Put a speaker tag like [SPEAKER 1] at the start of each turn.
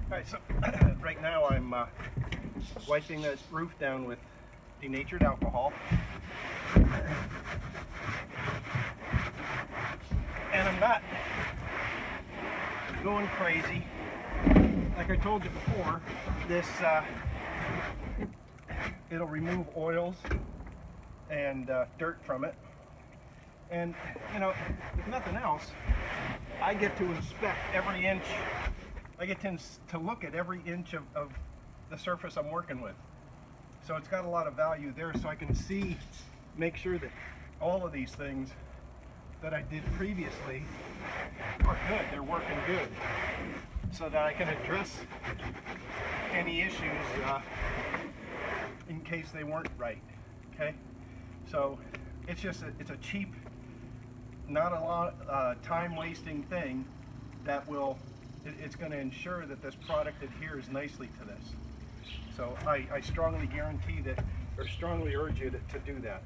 [SPEAKER 1] Alright, so right now I'm wiping this roof down with denatured alcohol. And I'm not going crazy. Like I told you before, this it'll remove oils and dirt from it. And you know, if nothing else, I get to inspect every inch. I get to look at every inch of the surface I'm working with. So it's got a lot of value there, so I can see, make sure that all of these things that I did previously are good, they're working good, so that I can address any issues in case they weren't right, okay? So it's just it's a cheap, not a lot time wasting thing that will, it's going to ensure that this product adheres nicely to this. So I strongly guarantee that, or strongly urge you to do that.